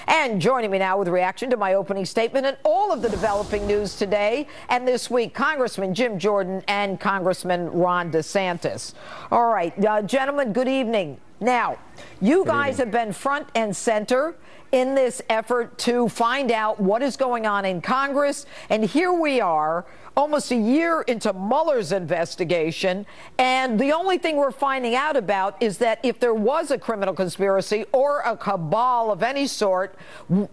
And joining me now with reaction to my opening statement and all of the developing news today and this week, Congressman Jim Jordan and Congressman Ron DeSantis. All right, gentlemen, good evening. Now, you guys have been front and center in this effort to find out what is going on in Congress. And here we are, almost a year into Mueller's investigation, and the only thing we're finding out about is that if there was a criminal conspiracy or a cabal of any sort,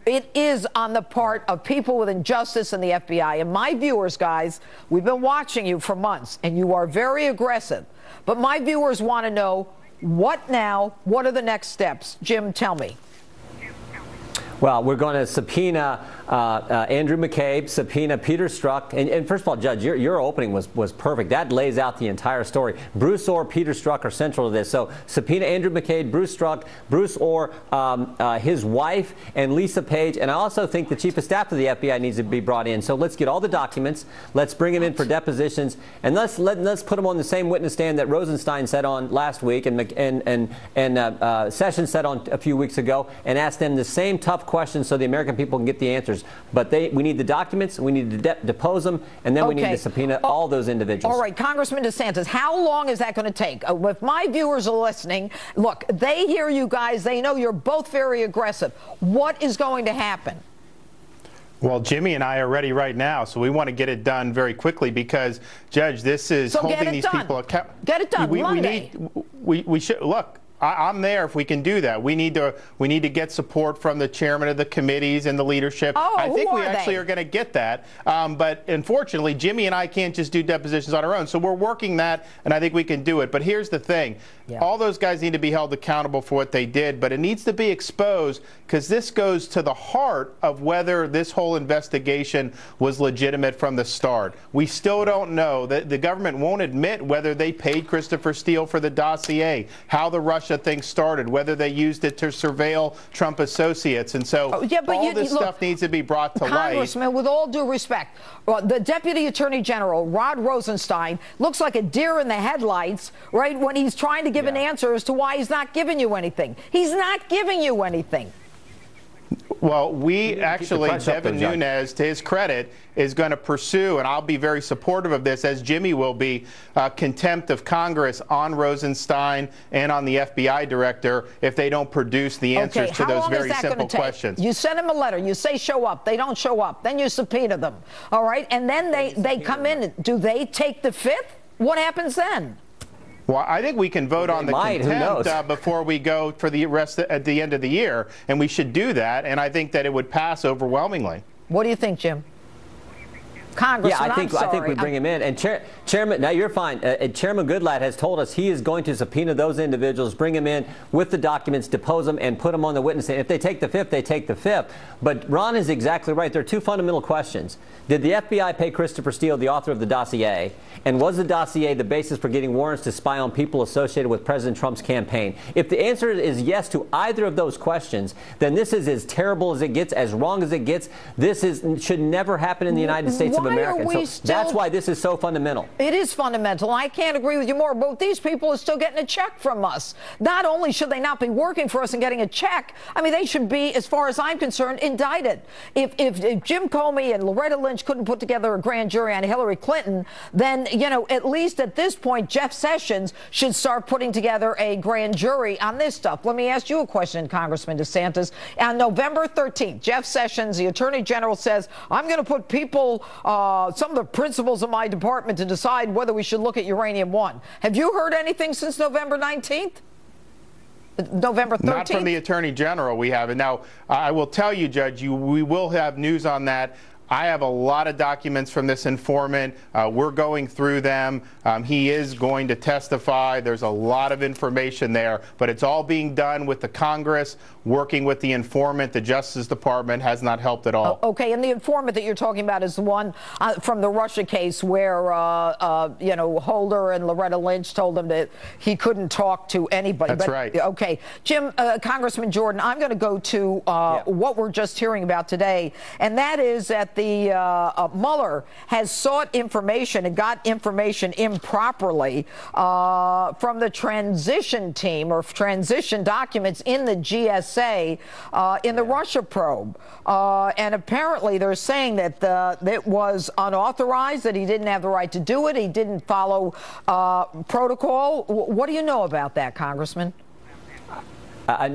it is on the part of people with injustice in the FBI. And my viewers, guys, we've been watching you for months, and you are very aggressive. But my viewers want to know, what now? What are the next steps? Jim, tell me. Well, we're going to subpoena Andrew McCabe, subpoena Peter Strzok. And first of all, Judge, your opening was perfect. That lays out the entire story. Bruce Orr, Peter Strzok are central to this. So subpoena Andrew McCabe, Bruce Strzok, Bruce Orr, his wife, and Lisa Page. And I also think the chief of staff of the FBI needs to be brought in. So let's get all the documents. Let's bring them in for depositions. And let's put them on the same witness stand that Rosenstein said on last week and Sessions said on a few weeks ago, and ask them the same tough questions so the American people can get the answers. But we need the documents, we need to depose them, and then we need to subpoena all those individuals. All right, Congressman DeSantis, how long is that going to take? If my viewers are listening, look, they hear you guys, they know you're both very aggressive. What is going to happen? Well, Jimmy and I are ready right now, so we want to get it done very quickly because, Judge, this is holding these people accountable. Get it done Monday. We should look. I'm there if we can do that. We need to get support from the chairman of the committees and the leadership. I think we actually are going to get that. But unfortunately, Jimmy and I can't just do depositions on our own. So we're working that, and I think we can do it. But here's the thing. All those guys need to be held accountable for what they did, but it needs to be exposed because this goes to the heart of whether this whole investigation was legitimate from the start. We still don't know. The government won't admit whether they paid Christopher Steele for the dossier, how the Russia thing started, whether they used it to surveil Trump associates. And so all this stuff needs to be brought to light. Congressman, with all due respect, the Deputy Attorney General, Rod Rosenstein, looks like a deer in the headlights, right, when he's trying to give an answer as to why he's not giving you anything. He's not giving you anything. Well, we actually, Devin Nunes, to his credit, is going to pursue, and I'll be very supportive of this, as Jimmy will be, contempt of Congress on Rosenstein and on the FBI director if they don't produce the answers to those very simple questions. You send them a letter. You say show up. They don't show up. Then you subpoena them. All right? And then they come in. Do they take the fifth? What happens then? Well, I think we can vote on the contempt before we go for the rest at the end of the year, and we should do that. And I think that it would pass overwhelmingly. What do you think, Jim? Congressman, I think we bring him in. And Chairman, now you're fine. Chairman Goodlatte has told us he is going to subpoena those individuals, bring them in with the documents, depose them, and put them on the witness stand. If they take the fifth, they take the fifth. But Ron is exactly right. There are two fundamental questions. Did the FBI pay Christopher Steele, the author of the dossier? And was the dossier the basis for getting warrants to spy on people associated with President Trump's campaign? If the answer is yes to either of those questions, then this is as terrible as it gets, as wrong as it gets. This should never happen in the United States of America. So that's why this is so fundamental. It is fundamental. I can't agree with you more, but these people are still getting a check from us. Not only should they not be working for us and getting a check, I mean, they should be, as far as I'm concerned, indicted. If Jim Comey and Loretta Lynch couldn't put together a grand jury on Hillary Clinton, then, you know, at least at this point, Jeff Sessions should start putting together a grand jury on this stuff. Let me ask you a question, Congressman DeSantis. On November 13th, Jeff Sessions, the Attorney General, says, I'm going to put people, some of the principals of my department, to decide whether we should look at Uranium One. Have you heard anything since November 19th? November 13th? Not from the Attorney General, we haven't. Now, I will tell you, Judge, we will have news on that. I have a lot of documents from this informant. We're going through them. He is going to testify. There's a lot of information there, but it's all being done with the Congress, working with the informant. The Justice Department has not helped at all. Okay, and the informant that you're talking about is the one from the Russia case where, you know, Holder and Loretta Lynch told him that he couldn't talk to anybody. That's right. Okay. Jim, Congressman Jordan, I'm going to go to what we're just hearing about today, and that is that that the Mueller has sought information and got information improperly from the transition team or transition documents in the GSA in the Russia probe. And apparently they're saying that it was unauthorized, that he didn't have the right to do it, he didn't follow protocol. What do you know about that, Congressman?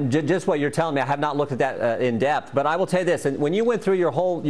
Just what you're telling me, I have not looked at that in depth. But I will tell you this: and when you went through your whole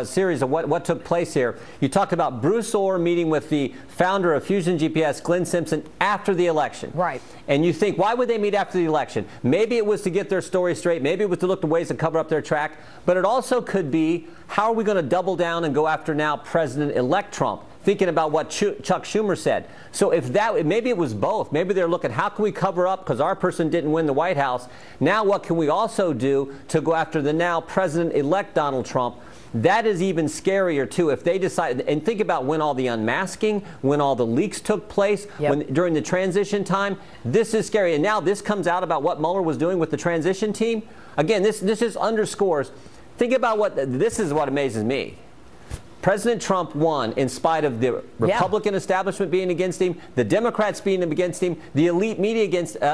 series of what took place here, you talked about Bruce Orr meeting with the founder of Fusion GPS, Glenn Simpson, after the election. Right. And you think, why would they meet after the election? Maybe it was to get their story straight. Maybe it was to look at ways to cover up their track. But it also could be, how are we going to double down and go after now President-elect Trump? Thinking about what Chuck Schumer said. So if that, maybe it was both. Maybe they're looking, how can we cover up because our person didn't win the White House? Now what can we also do to go after the now President-elect Donald Trump? That is even scarier, too, if they decide. And think about when all the unmasking, when all the leaks took place, during the transition time. This is scary. And now this comes out about what Mueller was doing with the transition team. Again, this just underscores. Think about this is what amazes me. President Trump won in spite of the Republican establishment being against him, the Democrats being against him, the elite media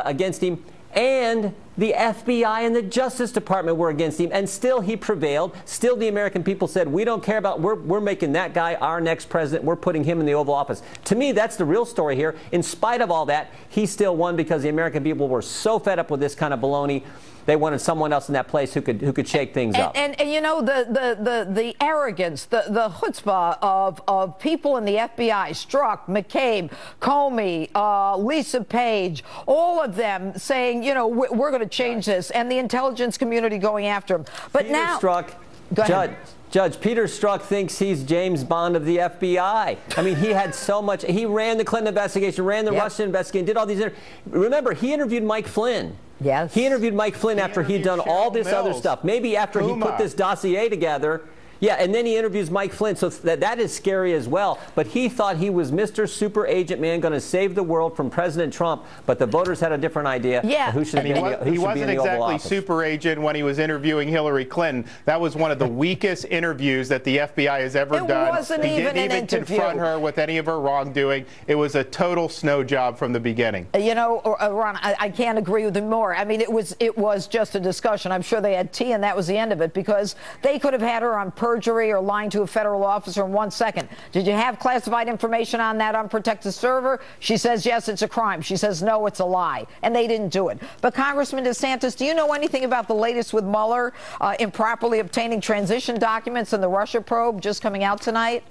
against him, and the FBI and the Justice Department were against him, and still he prevailed. Still the American people said, we don't care about, we're making that guy our next president. We're putting him in the Oval Office. To me, that's the real story here. In spite of all that, he still won because the American people were so fed up with this kind of baloney. They wanted someone else in that place who could shake things up. And you know, the arrogance, the chutzpah of people in the FBI, Strzok, McCabe, Comey, Lisa Page, all of them saying, you know, we're going to change this, and the intelligence community going after him. But Peter now, Strzok, Judge Peter Strzok thinks he's James Bond of the FBI. I mean, he had so much. He ran the Clinton investigation, ran the Russian investigation, did all these. Remember, he interviewed Mike Flynn. Yes. He interviewed Mike Flynn after he'd done all this other stuff. Maybe after he put this dossier together. Yeah, and then he interviews Mike Flynn, so that is scary as well. But he thought he was Mr. Super Agent Man going to save the world from President Trump, but the voters had a different idea. Yeah. He wasn't exactly super agent when he was interviewing Hillary Clinton. That was one of the weakest interviews that the FBI has ever done. He didn't even confront her with any of her wrongdoing. It was a total snow job from the beginning. You know, Ron, I can't agree with him more. I mean, it was just a discussion. I'm sure they had tea, and that was the end of it, because they could have had her on perjury or lying to a federal officer in 1 second. Did you have classified information on that unprotected server? She says, yes, it's a crime. She says, no, it's a lie. And they didn't do it. But Congressman DeSantis, do you know anything about the latest with Mueller improperly obtaining transition documents in the Russia probe just coming out tonight?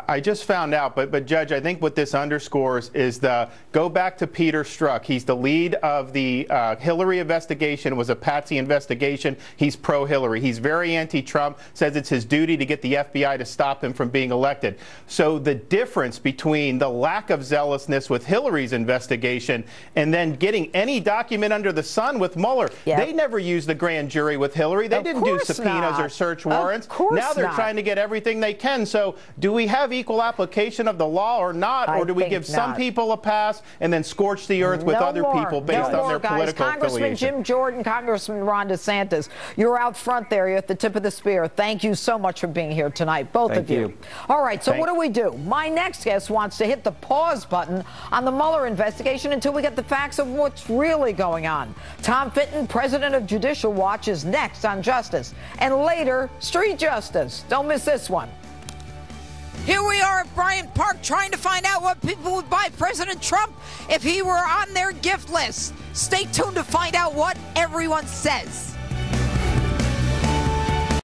I just found out, but Judge, I think what this underscores is go back to Peter Strzok. He's the lead of the Hillary investigation. It was a patsy investigation. He's pro-Hillary. He's very anti-Trump, says it's his duty to get the FBI to stop him from being elected. So the difference between the lack of zealousness with Hillary's investigation and then getting any document under the sun with Mueller, they never used the grand jury with Hillary. They didn't do subpoenas or search warrants. Now they're trying to get everything they can. So do we have equal application of the law or not, or do we give some people a pass and then scorch the earth with other people based on their political Congressman affiliation? Jim Jordan, Congressman Ron DeSantis, you're out front there. You're at the tip of the spear. Thank you so much for being here tonight, both of you. All right, so what do? My next guest wants to hit the pause button on the Mueller investigation until we get the facts of what's really going on. Tom Fitton, president of Judicial Watch, is next on Justice, and later, Street Justice. Don't miss this one. Here we are at Bryant Park trying to find out what people would buy President Trump if he were on their gift list. Stay tuned to find out what everyone says.